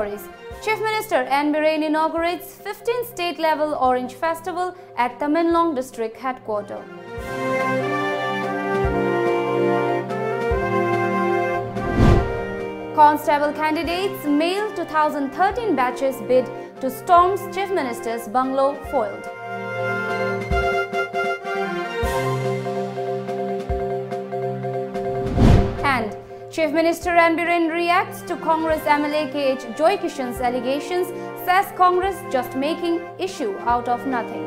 stories. Chief Minister N Biren inaugurates 15th state-level Orange Festival at Tamenglong district headquarter. Constable candidates male 2013 batches bid to storms Chief Minister's bungalow foiled. And Chief Minister N Biren reacts to Congress MLA Kh Joykisan's allegations, says Congress just making issue out of nothing.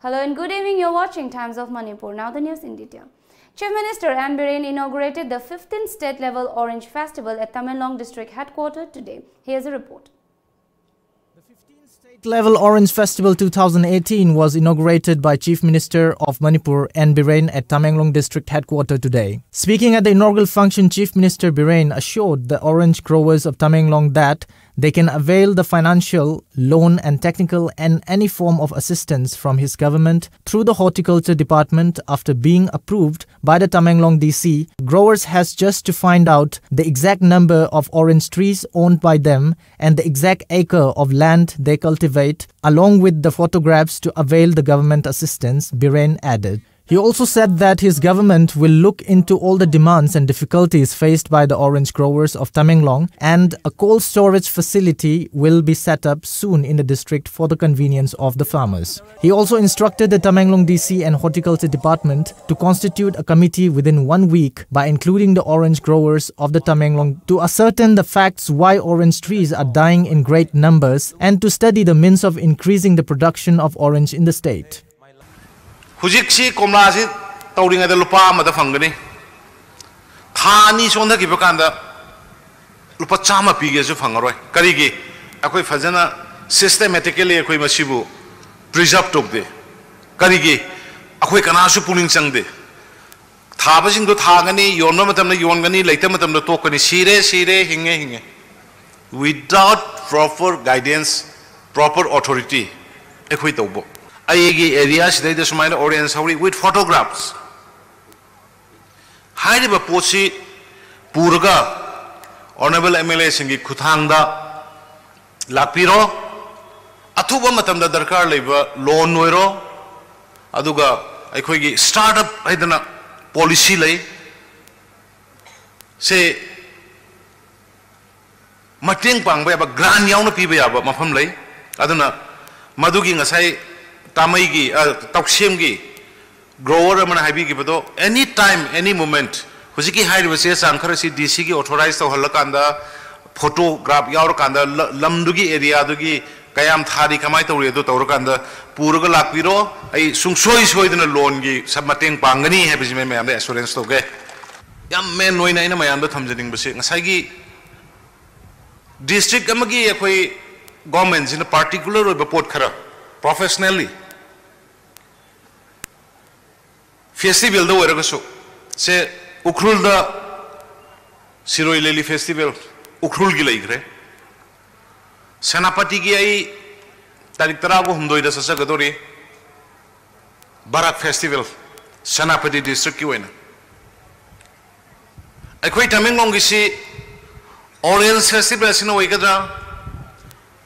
Hello and good evening, you're watching Times of Manipur. Now the news in detail. Chief Minister N Biren inaugurated the 15th state-level Orange Festival at Tamenglong district headquarter today. Here's a report. State-level Orange Festival 2018 was inaugurated by Chief Minister of Manipur N Biren at Tamenglong district headquarter today. Speaking at the inaugural function, Chief Minister Biren assured the orange growers of Tamenglong that they can avail the financial, loan and technical and any form of assistance from his government through the horticulture department after being approved by the Tamenglong DC. Growers has just to find out the exact number of orange trees owned by them and the exact acre of land they cultivate, along with the photographs to avail the government assistance, Biren added. He also said that his government will look into all the demands and difficulties faced by the orange growers of Tamenglong, and a cold storage facility will be set up soon in the district for the convenience of the farmers. He also instructed the Tamenglong DC and Horticulture Department to constitute a committee within 1 week by including the orange growers of the Tamenglong to ascertain the facts why orange trees are dying in great numbers and to study the means of increasing the production of orange in the state. Hujiksi komlasi tauring ada lupa amada fangani. Thani sonda ki bakanda lupa chama pigesu fangaroi. Karigi akoi fazana systematically akoi masibu preserve tokde. Karigi akoi kanasu puling changde. Thabasing do thagani yonma matamna yongani laita matamna tokani sire hinge. Without proper guidance, proper authority akoi tawbo. Ayegi areas they just mind audience with photographs. Hide a posi Purga Honorable MLA Singi Kuthanga Lapiro Atuba Matam the Darkar labor loan noiro Aduga Akogi startup Idana policy lay say Mating Pang by a grand young people about Mafam lay Aduna Madugi Asai Tamaigi, Taukshimgi, grower and Habigi, anytime, any moment, Husiki Hide was yes, Ankarasi, DC authorized to Holakanda, photograph Yaurkanda, Lamdugi area, Dugi, Kayam Thadi, Kamaito, Torkanda, Purga Lapiro, I Sungsoi in a loan, submitting Pangani, happy me and the assurance to get. Young men knowing I know my under Tamsing Basing, Sagi district Gamagi, governments in a particular report Kara, professionally. Festival do eragaso se ukrul da Siroi Leli festival ukrul gi laigre Senapati gi ai tarik tarago humdoi da sasa gadori Barak festival Senapati district ki wena Akoi Tamenglong gi si Orange festival sino waigadra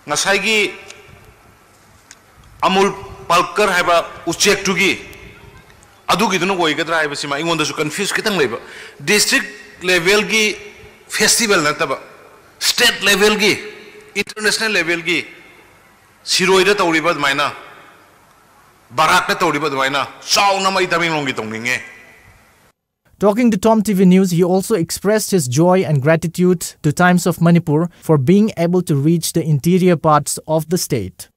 ngasai gi Amul Palkar haba uchek tugi Adugi don't know why get drive I want to confuse kitang labor. District level gi festival nataba. State level gi international level gi Siroida Tauribad Mina Baraka Tauribad Mina Sauna Mai Tamenglong Tonginge. Talking to Tom TV News, he also expressed his joy and gratitude to Times of Manipur for being able to reach the interior parts of the state.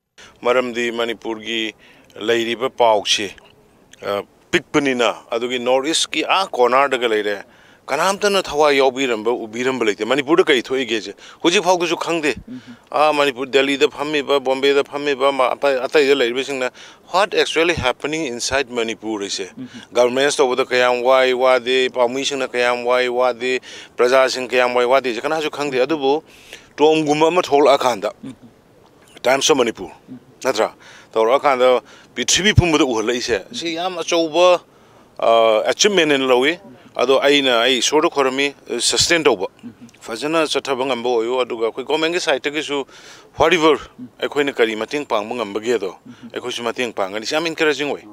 Maramdi Manipur gi Lairiba Pauchi Pikpanina, Adugi Norris ki a corner the galere. Kanamtan Tawa Ubiramble, Manipur Kai to Egage, Huji Fogus Kangde, Manipur Delhi, the Pamiba, Bombay, the Pamiba, Atay, what actually happening inside Manipur is governments over the Kayam, why the permission of Kayam, why the Prajas in Kayam, why the Kanazu Kang the Adubo, Tom Gumamat Hol Akanda, Times of Manipur, Natra, the Rakanda, Bitribi Pumudu Ulisa. See, I'm a sober achievement in Lowy. ado aina ai sort of khorami sustain tawba fajana chathaba ngamba oyo aduga koi government ge side ge su whatever akoi na kari mating pang ngamba ge do akoi su mating pang ani sam encouraging way.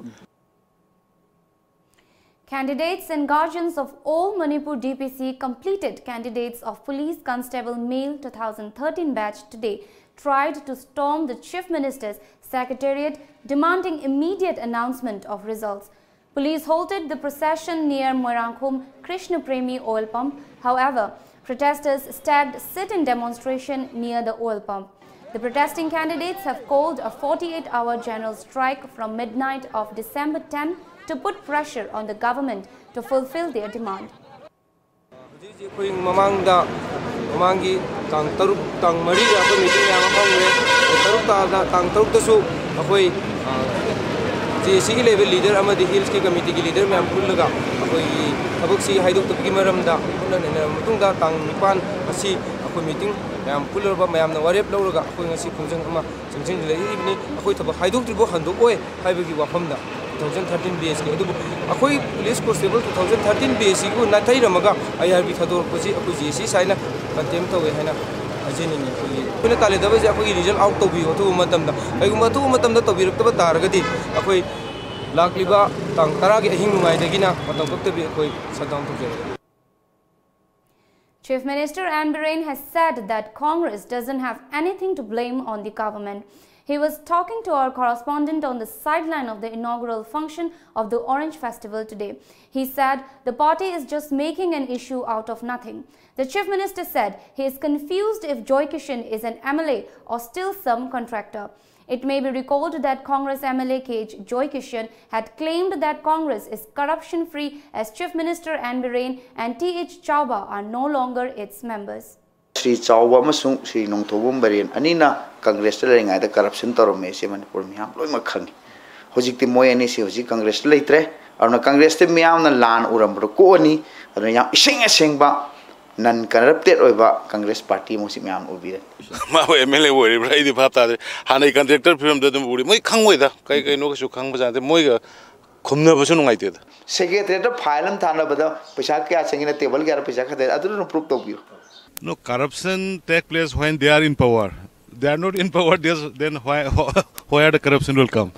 Candidates and guardians of all Manipur DPC completed candidates of Police Constable Male 2013 batch today tried to storm the Chief Minister's Secretariat demanding immediate announcement of results. Police halted the procession near Moirangkhum Krishna Premi oil pump. However, protesters staged sit-in demonstration near the oil pump. The protesting candidates have called a 48-hour general strike from midnight of December 10 to put pressure on the government to fulfill their demand. BS Police Constable 2013 BS ko natai ramaga IRB thador posi aku GC saina contempt to haina ajeni ni ko na tale da ba aku result out to bi to matam da ai guma to matam da to bi rukta ba taragadi aku lakliba tang tara ge hing ngai da gina matam ko bi aku shutdown to je. Chief Minister N Biren has said that Congress doesn't have anything to blame on the government. He was talking to our correspondent on the sideline of the inaugural function of the Orange Festival today. He said the party is just making an issue out of nothing. The Chief Minister said he is confused if Joykisan is an MLA or still some contractor. It may be recalled that Congress MLA Kh Joykisan had claimed that Congress is corruption-free as Chief Minister N Biren and Th Chauba are no longer its members. Sri Chauba amasung Sri Nongthobum Biren anina Congress la ngai da corruption torome se Manipur miyam loi ma khangi hojik ti moi ani se hojik Congress leitre arna Congress te miyam na lan uram bro ko ani arna yam iseng ba non corrupted oiba Congress party mo si miyam ubire ma MLA wori brai di bhap ta hanai contractor film da dum uri moi khangoi da kai no su khang ba jante moi ga khumna ba su ngai te da secretary da file am thana bada paisa kya sengina table kya paisa khade adu no proof to biro. No, corruption take place when they are in power. They are not in power, then where the corruption will come?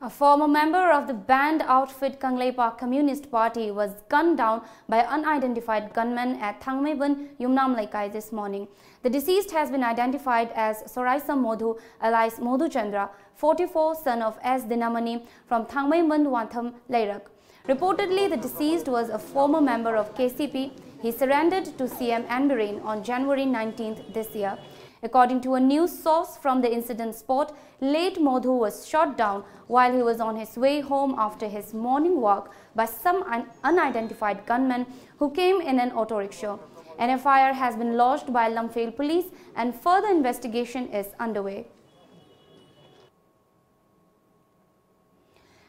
A former member of the banned outfit Kangleipa Communist Party was gunned down by unidentified gunmen at Tamenglong, Yumnam this morning. The deceased has been identified as Soraisa Modhu, alias Modhu Chandra, 44, son of S. Dinamani from Tamenglong, Wantham, Lairak. Reportedly, the deceased was a former member of KCP. He surrendered to CM N Biren on January 19th this year. According to a news source from the incident spot, late Modhu was shot down while he was on his way home after his morning walk by some unidentified gunmen who came in an auto rickshaw. An FIR has been lodged by Lumphale police and further investigation is underway.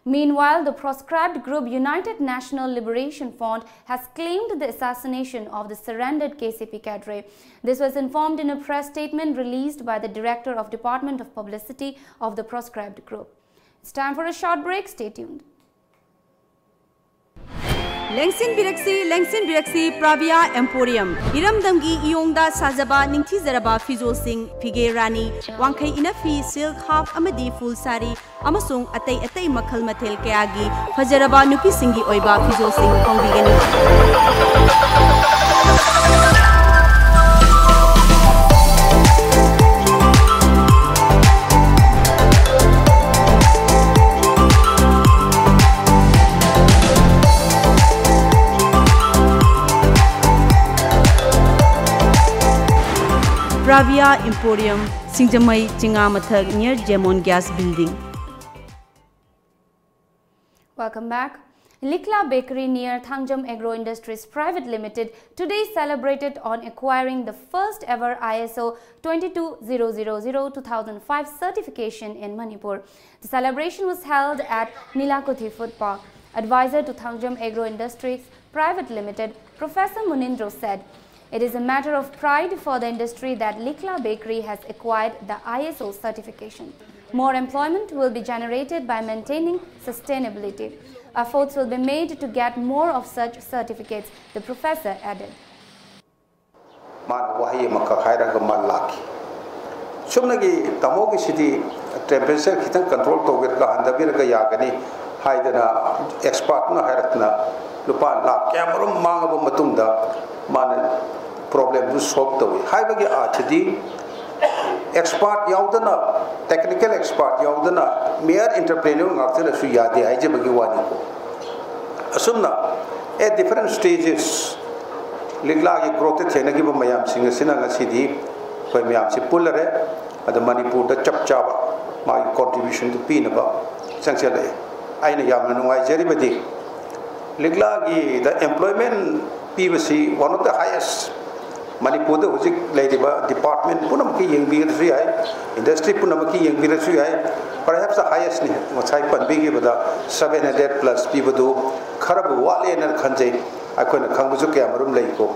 Meanwhile, the proscribed group United National Liberation Front has claimed the assassination of the surrendered KCP cadre. This was informed in a press statement released by the Director of Department of Publicity of the proscribed group. It's time for a short break. Stay tuned. Lengsin Biraksi Pravia Emporium Iramdamgi Iyongda Sajaba Ningti Zaraba Fizo Singh Pige Rani Wangkai Inafi Silk Half Amadi Full Sari Amasung Atay Makhal Matel Kayagi Fajaraba Nupi Singi Oiba Fizo Singh Kongbigani. Pravia Emporium, Singjamai Chingamathag near Gemon Gas Building. Welcome back. Likla Bakery near Thangjam Agro Industries Private Limited today celebrated on acquiring the first ever ISO 22000-2005 certification in Manipur. The celebration was held at Nilakuthi Food Park. Advisor to Thangjam Agro Industries Private Limited, Professor Munindro said, "It is a matter of pride for the industry that Likla Bakery has acquired the ISO certification." More employment will be generated by maintaining sustainability. Efforts will be made to get more of such certificates, the professor added. Temperature kita control to get ka handa bir ka yagani haidana expert na haratna lupa la camera manga ba matungda man problem du solve to hai ba ge achdi expert yaudana technical expert yaudana mere entrepreneur ngakse su yade ai je ba ge wani ko asumna at different stages ligla ge growth thena gi ba mayam singa sina ngasidi koi mayam si pulare ada Manipur da chap chaba my contribution to pin about essentially aina yamna nungai jeri badi ligla gi the employment PVC one of the highest Manipur the hujik ladiba department punam ki yengbi ri hai industry punam ki yengbi ri hai perhaps the highest ni machai panbi gi bada 700 plus pibadu kharab wale na khanjai akoina khangbu ju kya marum lai ko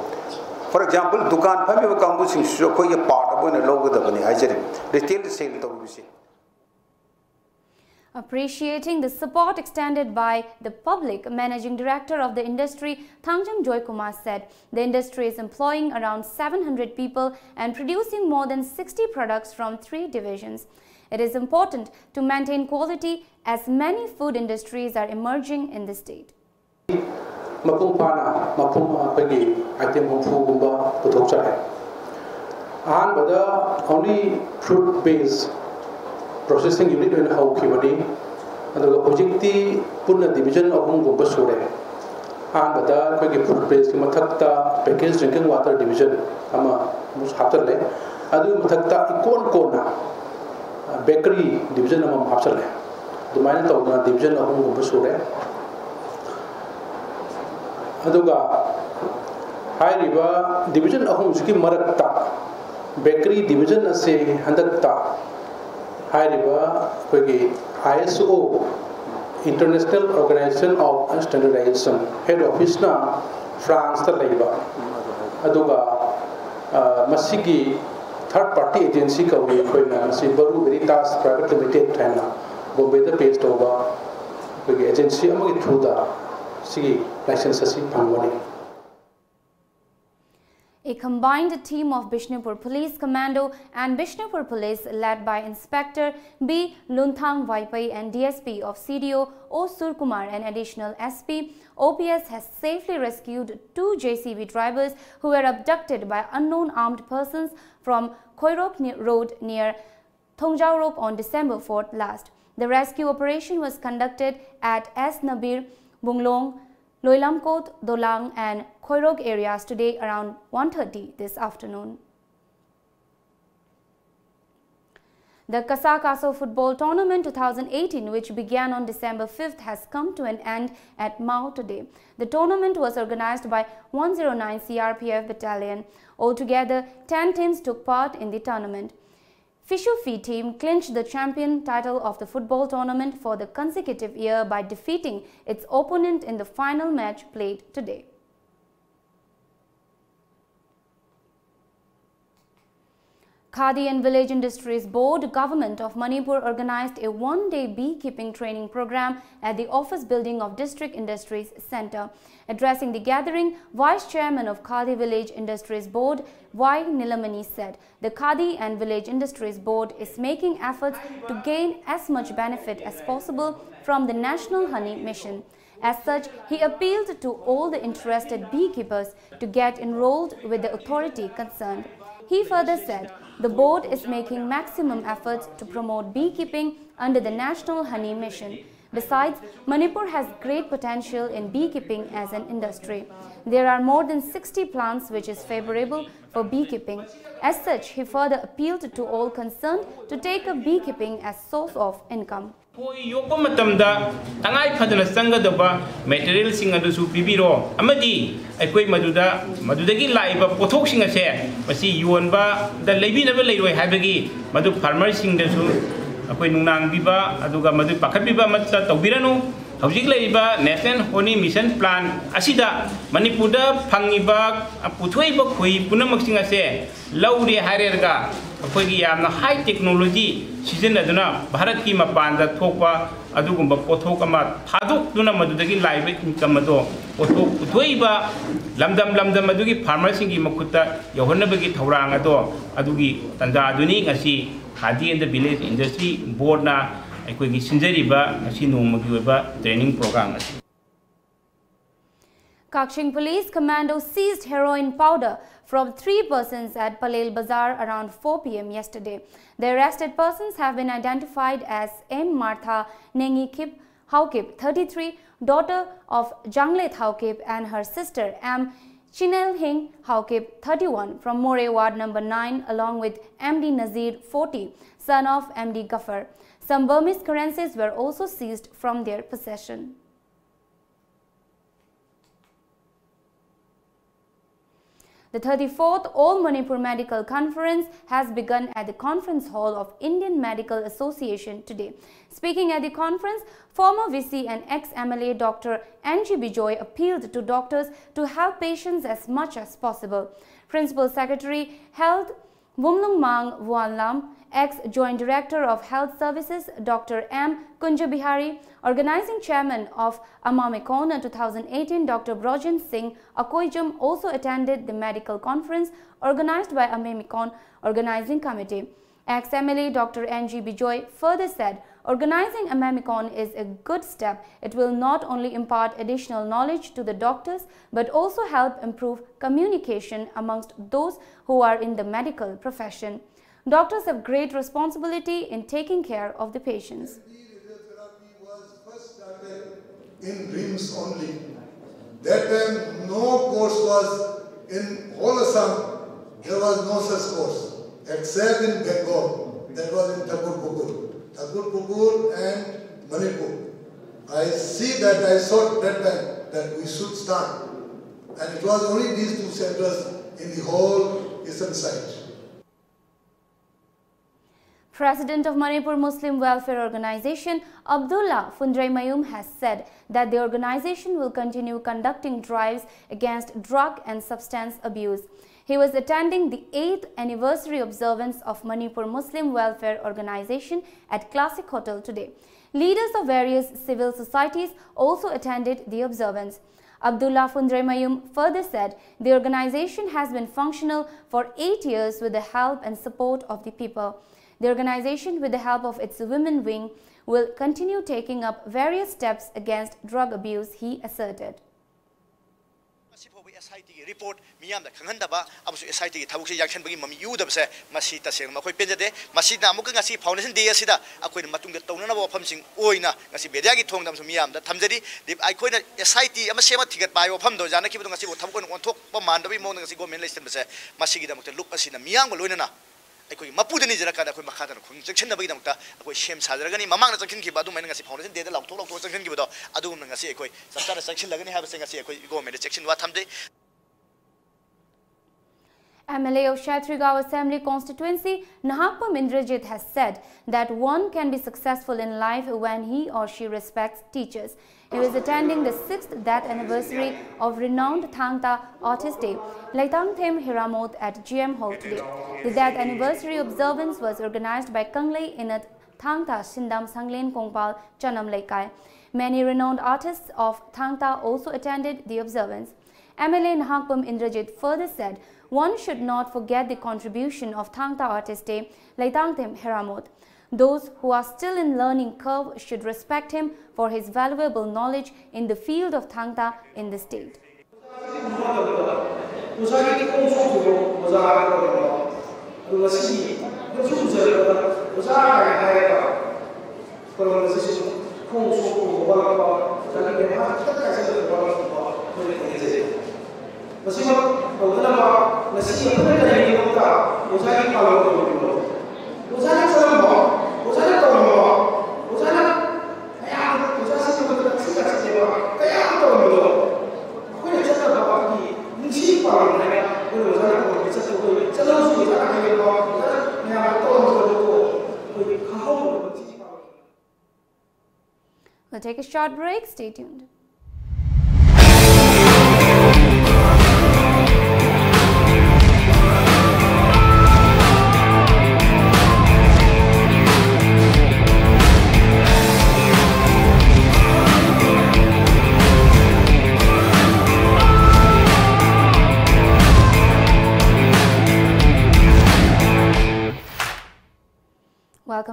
for example dukan phami ba kangbu sing so ko ye part of ne logo da bani ajari retail sale to bisi. Appreciating the support extended by the public, Managing Director of the industry, Kh Joykisan, said the industry is employing around 700 people and producing more than 60 products from 3 divisions. It is important to maintain quality as many food industries are emerging in the state. Mapung pana, mapung pagi, item of food putok and whether only fruit-based processing unit in how kibadi and the projecti puna division of Hong Basure and whether quick fruit-based matakta packaged drinking water division ama mus hapsale adu matakta ikon kona bakery division ama hapsale the mine tawna division of Hong Basure aduga high river division of Hong Ski Marakta bakery division ase handakta high river kogi ISO International Organization of Standardization head office na France ta laiba aduga masigi third party agency ka wi koina si baru veritas private limited thana Bombay da based over kogi agency amagi through da si license asi phangwani. A combined team of Bishnupur Police Commando and Bishnupur Police led by Inspector B. Lunthang Vaipai and DSP of CDO O. Surkumar and additional SP OPS has safely rescued 2 JCB drivers who were abducted by unknown armed persons from Khoirok Road near Thongjaurop on December 4th last. The rescue operation was conducted at S. Nabir, Bunglong, Loilamkot, Dolang and Khoirok areas today around 1:30 this afternoon. The Kasakaso Football Tournament 2018, which began on December 5th, has come to an end at Mao today. The tournament was organized by 109 CRPF Battalion. Altogether, 10 teams took part in the tournament. Fishufi team clinched the champion title of the football tournament for the consecutive year by defeating its opponent in the final match played today. Khadi and Village Industries Board, Government of Manipur organized a one-day beekeeping training program at the office building of District Industries Center. Addressing the gathering, Vice Chairman of Khadi Village Industries Board, Y. Nilamani said, the Khadi and Village Industries Board is making efforts to gain as much benefit as possible from the National Honey Mission. As such, he appealed to all the interested beekeepers to get enrolled with the authority concerned. He further said, the board is making maximum efforts to promote beekeeping under the National Honey Mission. Besides, Manipur has great potential in beekeeping as an industry. There are more than 60 plants which is favorable for beekeeping. As such, he further appealed to all concerned to take up beekeeping as source of income. Material singa dusu pibiro amadi aikoi madudagi laiba pothok singa se masi yuonba da leibinaba leiroi haibagi madu farmer sing dasu akoi nungnang biba aduga madu pakhat biba matta tawbiranu hawjik leiba National Honey Mission plan asida Manipurda phangiba puthoiba khoi punamak singa se lauri harerga akoi gi yamna high technology सिजनदुना Bharat की मपान थोपा अदुगुंबा पोथोक अमा थादोक्तुना मदुदगी live income अदो पोथोक पुथोइबा लमदम अदुगी फार्मर्सिंग की मखुता यौहन्नबगी थौरांग अदो अदुगी तंजादुनी ngasi khadi and the village industry board ना अखोगी सिंजरिबा ngasi नोमगी ओइबा training programme अछि Kaching Police Commando seized heroin powder from 3 persons at Palel Bazaar around 4 p.m. yesterday. The arrested persons have been identified as M. Martha Nengi Kip Haukip, 33, daughter of Jangle Haukip, and her sister M. Chinel Hing Haukip, 31, from More Ward number 9, along with MD Nazir, 40, son of MD Ghaffar. Some Burmese currencies were also seized from their possession. The 34th All Manipur Medical Conference has begun at the Conference Hall of Indian Medical Association today. Speaking at the conference, former VC and ex-MLA Dr. N Biren appealed to doctors to help patients as much as possible. Principal Secretary Health Bumlung Mang Vuanlam, ex-Joint Director of Health Services Dr. M. Kunjabihari, Organizing Chairman of Amamikon 2018 Dr. Brojan Singh Akoijum also attended the medical conference organized by Amamikon Organizing Committee. Ex-MLA Dr. N Biren further said, organizing Amamikon is a good step. It will not only impart additional knowledge to the doctors but also help improve communication amongst those who are in the medical profession. Doctors have great responsibility in taking care of the patients. Radiotherapy was first started in dreams only. That time no course was in whole Assam. There was no such course except in Bengal. That was in Thakur and Manipur. I saw that time that we should start. And it was only these 2 centers in the whole eastern side. President of Manipur Muslim Welfare Organization, Abdullah Fundraimayum, has said that the organization will continue conducting drives against drug and substance abuse. He was attending the 8th anniversary observance of Manipur Muslim Welfare Organization at Classic Hotel today. Leaders of various civil societies also attended the observance. Abdullah Fundraimayum further said the organization has been functional for 8 years with the help and support of the people. The organization, with the help of its women wing, will continue taking up various steps against drug abuse, he asserted. Report Miam Kangandaba, SIT Tabuki Yakan Mami Udabse, Masita Sang Makoy Pendade, Masita Mukangasi, Foundation de Sida, Aquin Matunga Tonana Pumping Oina, Nasi Bedagi Tongdam to Miam, the Tamzedi, I could SIT, a Sema ticket by Opamdo, Janaki Tampon, one talk for Mandavi Monang Go Menlist, Masigi to look as in a Miam Lunana. I Mapudani Zakada, Makatan, Conjection of Vidamta, I shame Sadragani, Mamma Zakin Badu Manasi Foundation, they allow Tolo to Zakin Gido, Adum Nasi, Sastara section, Lagani have a singer, go meditation, what time day. MLA of Shatrigaon Assembly constituency, Nahakpa Mindrajit, has said that one can be successful in life when he or she respects teachers. He was attending the 6th death anniversary of renowned Thangta Artist Day, Laitangthem Hiramot, at GM Hall today. The death anniversary observance was organized by Kanglei Inat Thangta Sindam Sanglen Kongpal Chanam Laikai. Many renowned artists of Thangta also attended the observance. MLA Nahakpam Indrajit further said, one should not forget the contribution of Thangta Artist Day, Laitangthem Hiramot. Those who are still in learning curve should respect him for his valuable knowledge in the field of Thangta in the state. We'll take a short break. Stay tuned.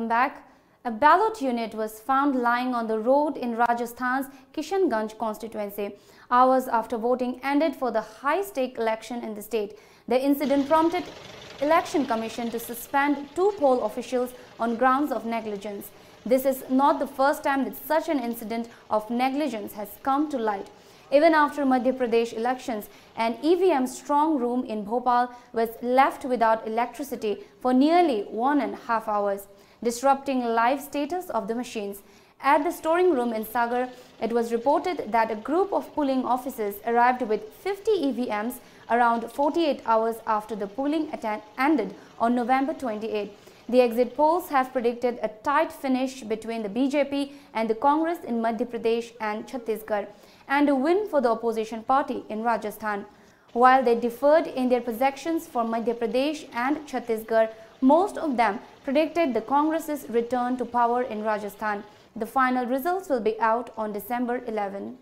Welcome back. A ballot unit was found lying on the road in Rajasthan's Kishanganj constituency, hours after voting ended for the high-stake election in the state. The incident prompted Election Commission to suspend 2 poll officials on grounds of negligence. This is not the first time that such an incident of negligence has come to light. Even after Madhya Pradesh elections, an EVM strong room in Bhopal was left without electricity for nearly 1.5 hours, disrupting live status of the machines. At the storing room in Sagar, it was reported that a group of polling officers arrived with 50 EVMs around 48 hours after the polling ended on November 28. The exit polls have predicted a tight finish between the BJP and the Congress in Madhya Pradesh and Chhattisgarh, and a win for the opposition party in Rajasthan. While they differed in their projections for Madhya Pradesh and Chhattisgarh, most of them predicted the Congress's return to power in Rajasthan. The final results will be out on December 11.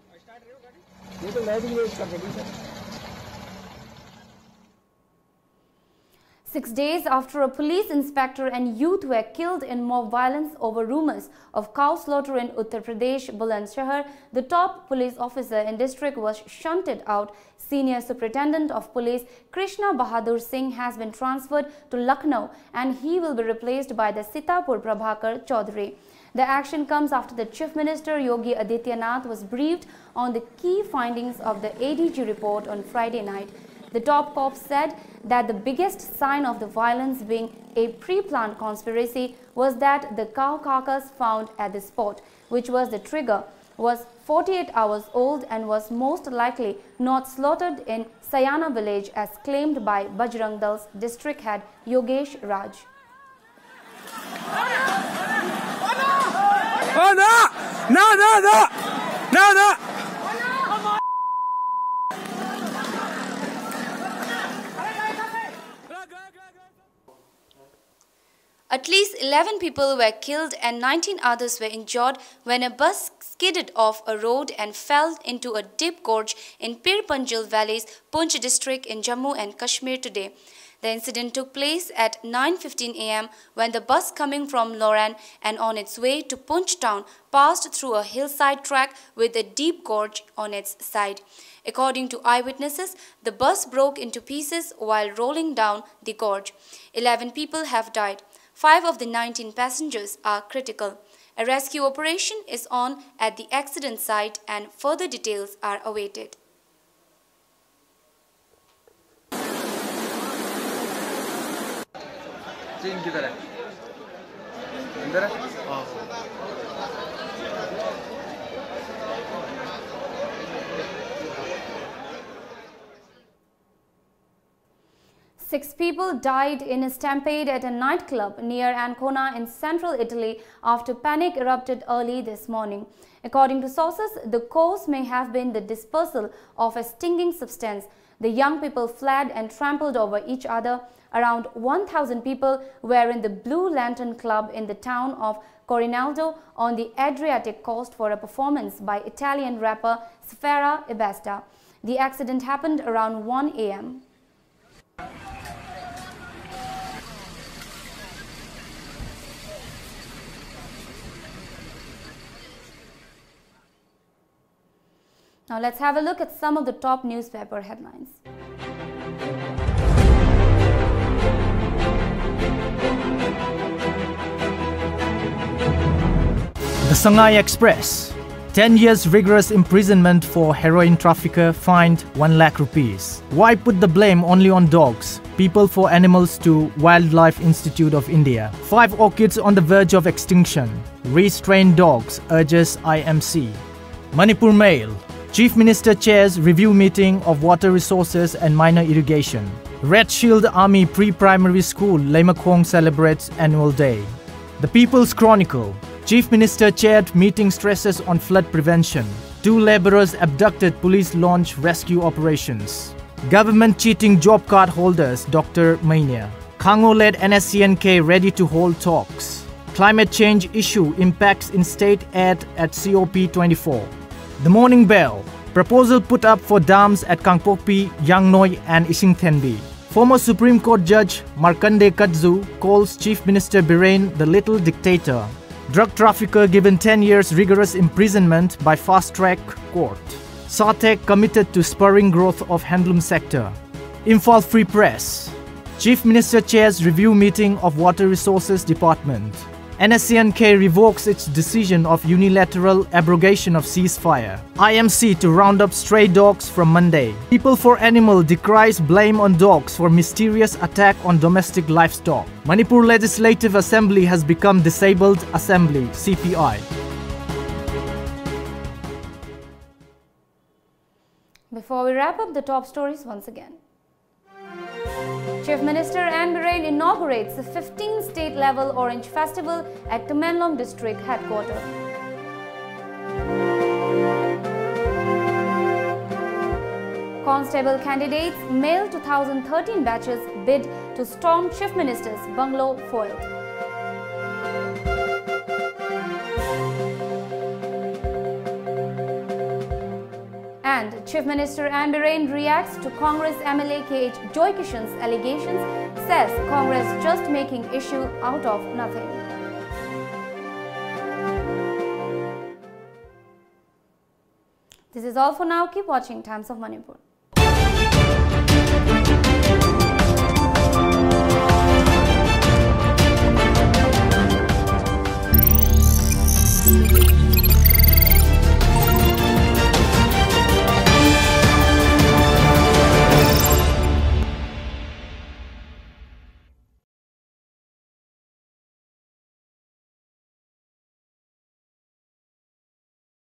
6 days after a police inspector and youth were killed in mob violence over rumors of cow slaughter in Uttar Pradesh, Bulandshahr, the top police officer in district was shunted out. Senior Superintendent of Police Krishna Bahadur Singh has been transferred to Lucknow and he will be replaced by the Sitapur Prabhakar Chaudhary. The action comes after the Chief Minister Yogi Adityanath was briefed on the key findings of the ADG report on Friday night. The top cop said that the biggest sign of the violence being a pre-planned conspiracy was that the cow carcass found at the spot, which was the trigger, was 48 hours old and was most likely not slaughtered in Sayana village as claimed by Bajrang Dal's district head Yogesh Raj. Oh, no! At least 11 people were killed and 19 others were injured when a bus skidded off a road and fell into a deep gorge in Pir Panjal Valley's Poonch district in Jammu and Kashmir today. The incident took place at 9:15 am when the bus coming from Loran and on its way to Poonch town passed through a hillside track with a deep gorge on its side. According to eyewitnesses, the bus broke into pieces while rolling down the gorge. 11 people have died. 5 of the 19 passengers are critical. A rescue operation is on at the accident site and further details are awaited. किधर है? अंदर है? 6 people died in a stampede at a nightclub near Ancona in central Italy after panic erupted early this morning. According to sources, the cause may have been the dispersal of a stinging substance. The young people fled and trampled over each other. Around 1,000 people were in the Blue Lantern Club in the town of Corinaldo on the Adriatic coast for a performance by Italian rapper Sfera Ebbasta. The accident happened around 1 am. Now let's have a look at some of the top newspaper headlines. The Shanghai Express. 10 years rigorous imprisonment for heroin trafficker, fined 1 lakh rupees. Why put the blame only on dogs? People for Animals to Wildlife Institute of India. 5 orchids on the verge of extinction. Restrain dogs, urges IMC. Manipur Mail. Chief Minister chairs review meeting of water resources and minor irrigation. Red Shield Army Pre-Primary School, Leimakhong celebrates annual day. The People's Chronicle. Chief Minister chaired meeting stresses on flood prevention. 2 laborers abducted, police launch rescue operations. Government cheating job card holders, Dr. Mania. Kango-led NSCNK ready to hold talks. Climate change issue impacts in state aid at COP24. The Morning Bell. Proposal put up for dams at Kangpokpi, Yangnoi and Isingthenbi. Former Supreme Court Judge Markandeya Katju calls Chief Minister Biren the little dictator. Drug trafficker given 10 years rigorous imprisonment by fast-track court. SATEC committed to spurring growth of handloom sector. Imphal Free Press. Chief Minister chairs review meeting of Water Resources Department. NSCNK revokes its decision of unilateral abrogation of ceasefire. IMC to round up stray dogs from Monday. People for Animal decries blame on dogs for mysterious attack on domestic livestock. Manipur Legislative Assembly has become Disabled Assembly, CPI. Before we wrap up the top stories once again. Chief Minister N Biren inaugurates the 15th state-level Orange Festival at Tamenglong District Headquarter. Constable candidates male 2013 batches bid to storm Chief Minister's Bungalow foiled. And Chief Minister N Biren reacts to Congress MLA Kh Joykisan's allegations, says Congress just making issue out of nothing. This is all for now. Keep watching Times of Manipur.